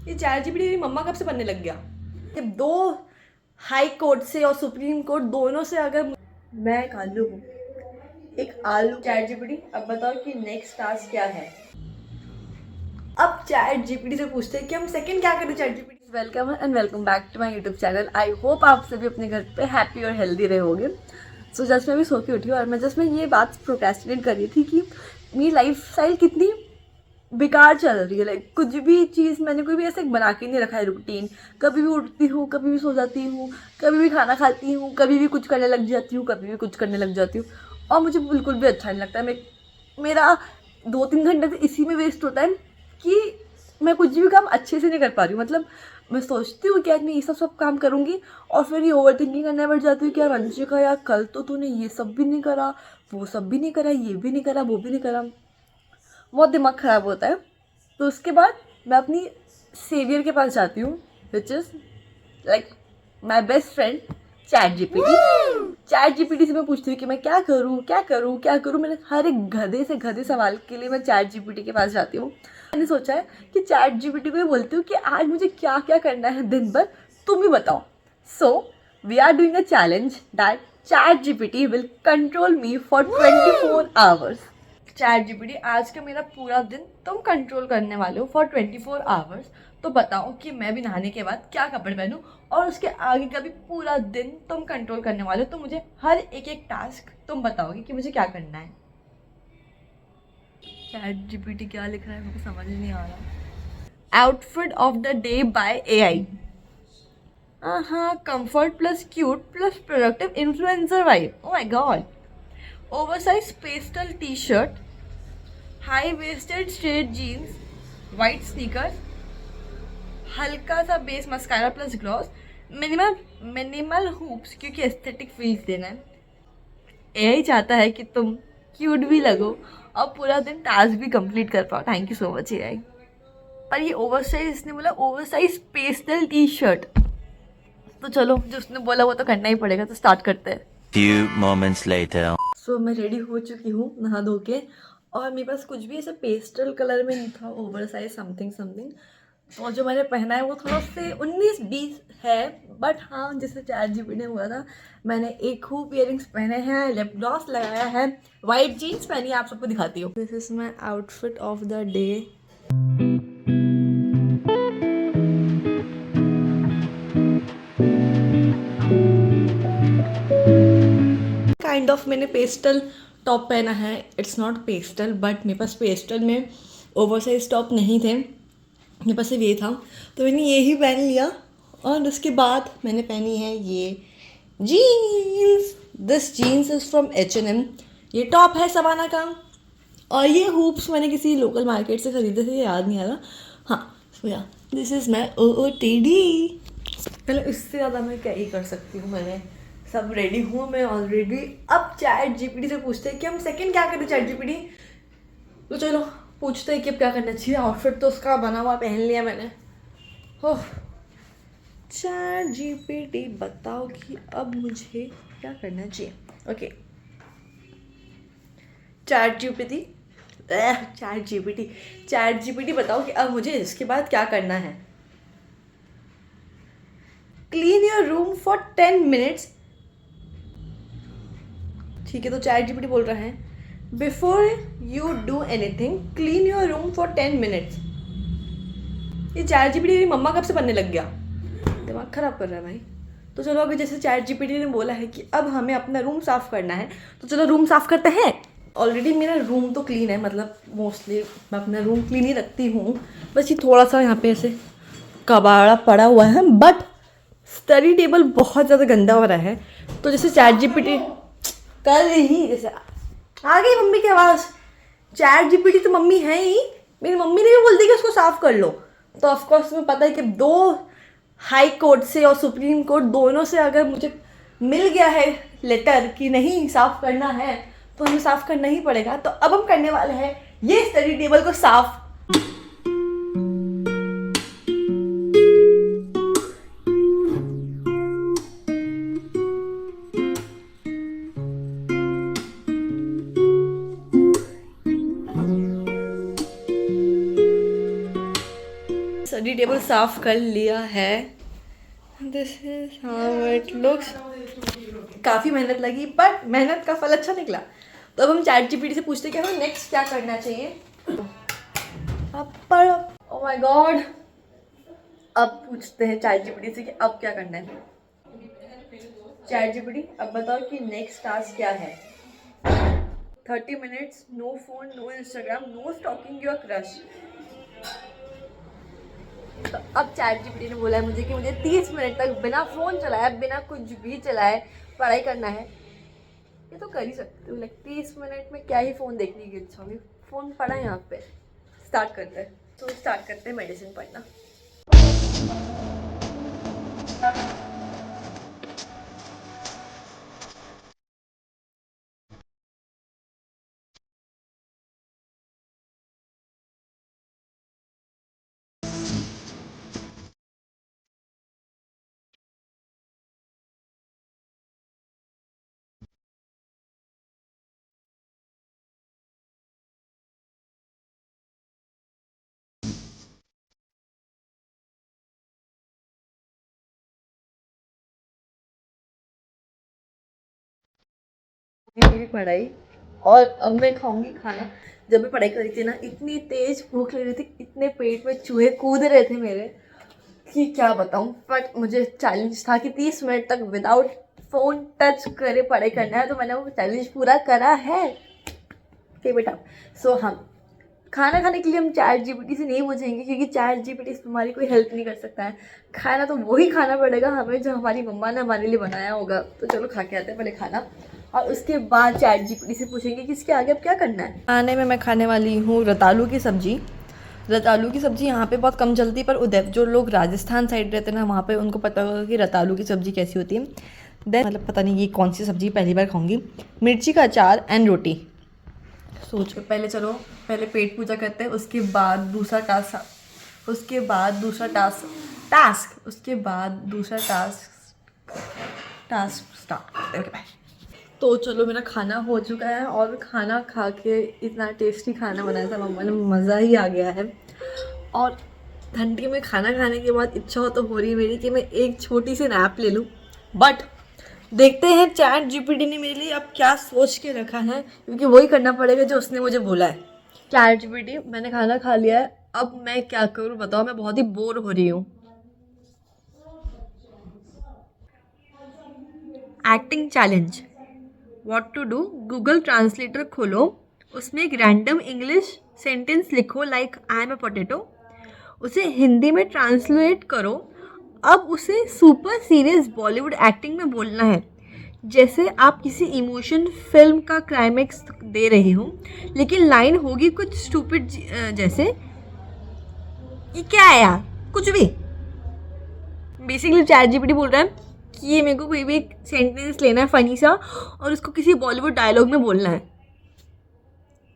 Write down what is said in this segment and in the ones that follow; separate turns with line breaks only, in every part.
ये chat GPT मेरी मम्मा कब से बनने लग गया। जब दो हाई कोर्ट से और सुप्रीम कोर्ट दोनों से अगर मैं एक आलू हूँ, एक आलू। चैट जीपीटी अब बताओ कि नेक्स्ट टास्क क्या है। अब चैट जीपीटी से पूछते हैं कि हम सेकंड क्या करें। Chat GPT welcome and welcome back to my YouTube channel. I hope आप सभी अपने घर पे हैप्पी और हेल्दी रहोगे। सो जस्ट मैं भी सो के उठी और मैं ये बात प्रोक्रेस्टिनेट कर रही थी कि मेरी लाइफ स्टाइल कितनी बेकार चल रही है। लाइक कुछ भी चीज़ मैंने कोई भी ऐसे बना के नहीं रखा है रूटीन। कभी भी उठती हूँ, कभी भी सो जाती हूँ, कभी भी खाना खाती हूँ, कभी भी कुछ करने लग जाती हूँ, कभी भी कुछ करने लग जाती हूँ और मुझे बिल्कुल भी अच्छा नहीं लगता है। मेरा 2-3 घंटे तो इसी में वेस्ट होता है कि मैं कुछ भी काम अच्छे से नहीं कर पा रही हूँ। मतलब मैं सोचती हूँ कि आज मैं ये सब काम करूँगी और फिर ये ओवर थिंकिंग करने बैठ जाती हूँ कि यार वंशिका यार कल तो तूने ये सब भी नहीं करा, वो सब भी नहीं करा, ये भी नहीं करा, वो भी नहीं करा। बहुत दिमाग ख़राब होता है। तो उसके बाद मैं अपनी सेवियर के पास जाती हूँ, which is like my best friend chat GPT. Chat GPT से मैं पूछती हूँ कि मैं क्या करूँ क्या करूँ क्या करूँ। मैंने हर एक गधे सवाल के लिए मैं चैट जीपीटी के पास जाती हूँ। मैंने सोचा है कि चैट जीपीटी को ये बोलती हूँ कि आज मुझे क्या क्या करना है दिन भर, तुम ही बताओ। So we are doing a challenge that chat GPT will control me for 24 hours. Chat GPT आज का मेरा पूरा दिन तुम कंट्रोल करने वाले हो फॉर 24 आवर्स। तो बताओ कि मैं भी नहाने के बाद क्या कपड़े पहनूं और उसके आगे का भी पूरा दिन तुम कंट्रोल करने वाले हो। तो मुझे हर एक टास्क तुम बताओगे कि मुझे क्या करना है। चैट जीपीटी क्या लिख रहा है मुझे समझ नहीं आ रहा। Outfit of the day by AI. हाँ, comfort plus cute plus productive influencer vibe. Oh my god. Oversize pastel T shirt, high waisted straight jeans, white sneakers, हल्का सा base mascara plus gloss, minimal hoops क्योंकि aesthetic feels देना है। यही चाहता है कि तुम क्यूट भी लगो और पूरा दिन टास्क भी कंप्लीट कर पाओ। Thank you so much AI. और ये ओवरसाइज, इसने बोला ओवरसाइज पेस्टल टी शर्ट। तो चलो जो उसने बोला वो तो करना ही पड़ेगा, तो स्टार्ट करते हैं।
Few moments later.
सो मैं रेडी हो चुकी हूँ नहा धो के और मेरे पास कुछ भी ऐसे पेस्टल कलर में नहीं था, ओवर साइज समथिंग समथिंग। और जो मैंने पहना है वो थोड़ा से 19-20 है। बट हाँ, जैसे चैट जीपीटी ने हुआ था, मैंने एक खूब इयरिंग्स पहने हैं, लिप ग्लॉस लगाया है, वाइट जीन्स पहनी है। आप सबको दिखाती हूँ। This is my outfit of the day. Kind of मैंने पेस्टल टॉप पहना है। इट्स नॉट पेस्टल बट मेरे पास पेस्टल में ओवरसाइज टॉप नहीं थे, मेरे पास सिर्फ ये था तो मैंने ये ही पहन लिया। और उसके बाद मैंने पहनी है ये jeans. This jeans is from H&M। ये टॉप है सवाना का और ये हुप्स मैंने किसी लोकल मार्केट से ख़रीदे थे, याद नहीं आ रहा। हाँ, सो या दिस इज़ माई OOTD। पहले इससे ज़्यादा मैं क्या ही कर सकती हूँ। मैंने सब रेडी हूँ मैं ऑलरेडी। अब चैट जीपीटी से पूछते हैं कि हम सेकंड क्या करें। चैट जीपीटी तो चलो पूछते हैं कि अब क्या करना चाहिए। आउटफिट तो उसका बना हुआ पहन लिया मैंने। ओह, चैट जीपीटी बताओ कि अब मुझे क्या करना चाहिए। ओके चैट जीपीटी बताओ कि अब मुझे इसके बाद क्या करना है। Clean your room for 10 minutes. ठीक है, तो चैट जीपीटी बोल रहा है before you do anything clean your room for 10 minutes. ये चैट जीपीटी मेरी मम्मा कब से बनने लग गया, दिमाग ख़राब कर रहा है भाई। तो चलो अभी जैसे चैट जीपीटी ने बोला है कि अब हमें अपना रूम साफ़ करना है, तो चलो रूम साफ़ करते हैं। ऑलरेडी मेरा रूम तो क्लीन है, मतलब मोस्टली मैं अपना रूम क्लीन ही रखती हूँ। बस ये थोड़ा सा यहाँ पे ऐसे कबाड़ा पड़ा हुआ है, बट स्टडी टेबल बहुत ज़्यादा गंदा हो रहा है। तो जैसे चैट जीपीटी कल ही जैसे आ गई मम्मी की आवाज़। चैट जीपीटी तो मम्मी है ही, मेरी मम्मी ने भी बोल दी कि उसको साफ़ कर लो। तो ऑफकोर्स तुम्हें पता है कि दो हाई कोर्ट से और सुप्रीम कोर्ट दोनों से अगर मुझे मिल गया है लेटर कि नहीं साफ़ करना है, तो हमें साफ़ करना ही पड़ेगा। तो अब हम करने वाले हैं ये स्टडी टेबल को साफ़। स्टडी टेबल साफ कर लिया है। This is how it looks. काफ़ी मेहनत लगी बट मेहनत का फल अच्छा निकला। तो अब हम चैट जीपीटी से पूछते हैं कि हमें नेक्स्ट क्या करना चाहिए। पर ओह माय गॉड, अब पूछते हैं चैट जीपीटी से कि अब क्या करना है। चैट जीपीटी अब बताओ कि नेक्स्ट टास्क क्या है। 30 minutes, no phone, no Instagram, no stalking your crush. तो अब चैट जीपीटी ने बोला है मुझे कि मुझे 30 मिनट तक बिना फ़ोन चलाए, बिना कुछ भी चलाए पढ़ाई करना है। ये तो कर ही सकते हो, लाइक 30 मिनट में क्या ही फ़ोन देखने की इच्छा होगी। फ़ोन पढ़ा है यहाँ पे। स्टार्ट करते हैं। तो स्टार्ट करते हैं मेडिसिन पढ़ना। मेरी पढ़ाई और अब मैं खाऊंगी खाना। जब मैं पढ़ाई कर रही थी ना, इतनी तेज भूख लग रही थी, इतने पेट में चूहे कूद रहे थे मेरे कि क्या बताऊं। बट मुझे चैलेंज था कि 30 मिनट तक विदाउट फ़ोन टच करे पढ़ाई करना है, तो मैंने वो चैलेंज पूरा करा है। ओके बेटा। सो हम खाना खाने के लिए हम चैट जीपीटी से नहीं पूछेंगे, क्योंकि चैट जीपीटी हमारी कोई हेल्प नहीं कर सकता है। खाना तो वही खाना पड़ेगा हमें जो हमारी मम्मा ने हमारे लिए बनाया होगा। तो चलो खा के आते हैं पहले खाना, और उसके बाद चैट जीपीटी से पूछेंगे कि इसके आगे अब क्या करना है। खाने में मैं खाने वाली हूँ रतालू की सब्ज़ी। रतालू की सब्ज़ी यहाँ पे बहुत कम चलती है, पर उदय जो लोग राजस्थान साइड रहते हैं ना, वहाँ पे उनको पता होगा कि रतालू की सब्ज़ी कैसी होती है। देन मतलब पता नहीं ये कौन सी सब्ज़ी पहली बार खाऊंगी। मिर्ची का अचार एंड रोटी। सोच के पहले चलो, पहले पेट पूजा करते हैं, उसके बाद दूसरा टास्क, उसके बाद दूसरा टास्क उसके बाद दूसरा टास्क स्टार्ट करते हैं। बाय। तो चलो मेरा खाना हो चुका है, और खाना खा के इतना टेस्टी खाना बनाया था मम्मा ने, मज़ा ही आ गया है। और ठंडी में खाना खाने के बाद इच्छा तो हो रही है मेरी कि मैं एक छोटी सी नैप ले लूँ। बट देखते हैं चैट जीपीटी ने मेरे लिए अब क्या सोच के रखा है, क्योंकि वही करना पड़ेगा जो उसने मुझे बोला है। चैट जीपीटी, मैंने खाना खा लिया है, अब मैं क्या करूँ बताओ। मैं बहुत ही बोर हो रही हूँ। Acting challenge, what to do. Google translator खोलो, उसमें एक रैंडम इंग्लिश सेंटेंस लिखो like I am a potato, उसे हिंदी में ट्रांसलेट करो। अब उसे सुपर सीरियस बॉलीवुड एक्टिंग में बोलना है, जैसे आप किसी इमोशन फिल्म का क्लाइमेक्स दे रहे हो, लेकिन लाइन होगी कुछ स्टूपिड जैसे ये क्या है यार, कुछ भी। बेसिकली चैट जीपीटी बोल रहा है कि ये मेरे को कोई भी एक सेंटेंस लेना है फनी सा, और उसको किसी बॉलीवुड डायलॉग में बोलना है।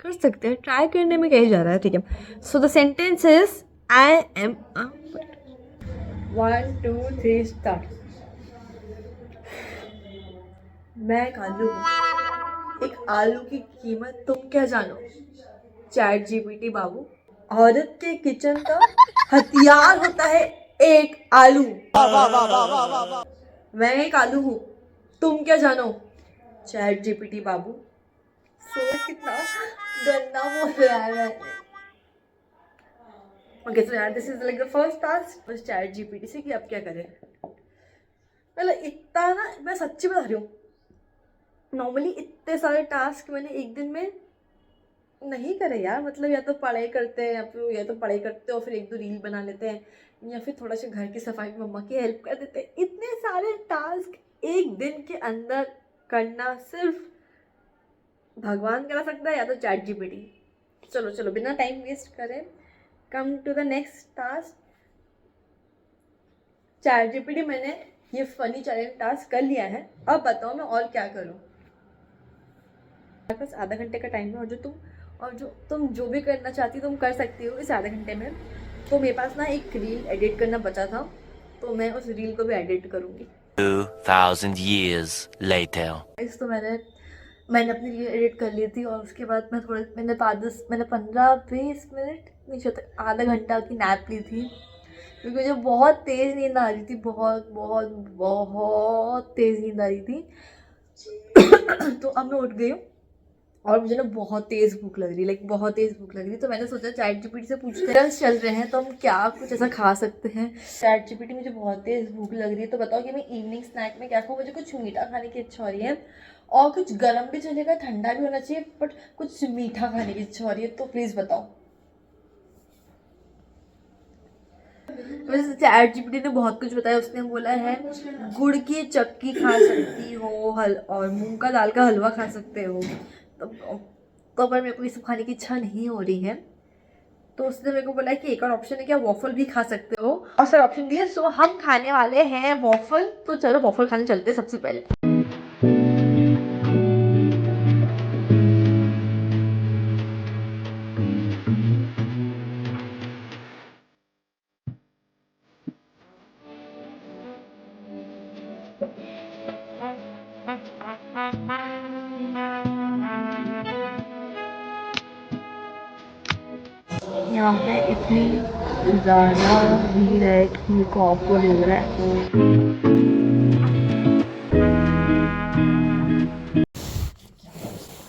कर सकते हैं, ट्राई करने में कहीं जा रहा है। ठीक है। So the sentence is I am 1 2 3 start. मैं एक आलू हूँ, एक आलू की कीमत तुम क्या जानो। चैट जीपीटी बाबू, औरत के किचन का हथियार होता है एक आलू। मैं एक आलू हूँ, तुम क्या जानो। चैट जीपीटी बाबू। सो कितना गंदा बोल रहा है। ओके सो यार, this is like the first task उस चैट जीपीटी से कि अब क्या करें। मतलब इतना ना, मैं सच्ची बता रही हूँ, नॉर्मली इतने सारे टास्क मैंने एक दिन में नहीं करे यार। मतलब या तो पढ़ाई करते हैं, या तो पढ़ाई करते हो फिर एक दो रील बना लेते हैं, या फिर थोड़ा सा घर की सफाई में मम्मा की हेल्प कर देते हैं। इतने सारे टास्क एक दिन के अंदर करना सिर्फ भगवान करा सकता है, या तो चैट जीपीटी। चलो चलो बिना टाइम वेस्ट करें, come to the next task. Chat GPT, मैंने ये फनी चैलेंज टास्क कर लिया है, अब बताओ मैं और क्या करूँ। मेरे पास आधा घंटे का टाइम है, और जो तुम जो भी करना चाहती हो तुम कर सकती हो इस आधे घंटे में। तो मेरे पास ना एक रील एडिट करना बचा था, तो मैं उस रील को भी एडिट करूँगी।
2000 years later.
तो मैंने अपनी रील एडिट कर ली थी, और उसके बाद मैंने 15-20 मिनट नहीं, आधा घंटा की नैप ली थी। क्योंकि मुझे बहुत तेज़ नींद आ रही थी, बहुत बहुत बहुत तेज़ नींद आ रही थी। तो अब मैं उठ गई हूँ और मुझे ना बहुत तेज़ भूख लग रही है, लाइक बहुत तेज़ भूख लग रही है। तो मैंने सोचा चैट जीपीटी से पूछते हैं, चल रहे हैं तो हम क्या कुछ ऐसा खा सकते हैं। चैट जीपीटी, मुझे बहुत तेज़ भूख लग रही है, तो बताओ कि मैं इवनिंग स्नैक में क्या खाऊँ। मुझे कुछ मीठा खाने की इच्छा हो रही है और कुछ गर्म भी चलेगा, ठंडा भी होना चाहिए, बट कुछ मीठा खाने की इच्छा हो रही है, तो प्लीज़ बताओ। वैसे चैट जीपीटी ने बहुत कुछ बताया। उसने बोला है गुड़ की चक्की खा सकती हो, हल और मूंग का दाल का हलवा खा सकते हो। तो पर मेरे को ये सब खाने की इच्छा नहीं हो रही है, तो उसने मेरे को बोला है कि एक और ऑप्शन है कि आप वॉफल भी खा सकते हो, और सर ऑप्शन दिया। सो हम खाने वाले हैं वॉफल, तो चलो वॉफल खाने चलते हैं सबसे पहले। यहाँ पे इतनी ज़्यादा भीड़ है कि मेरे को ऑकवर्ड लग रहा है।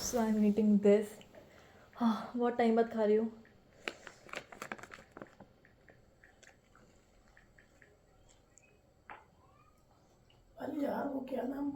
सो आई एम ईटिंग दिस। हाँ, बहुत टाइम बाद खा रही हूँ।
अरे यार वो क्या नाम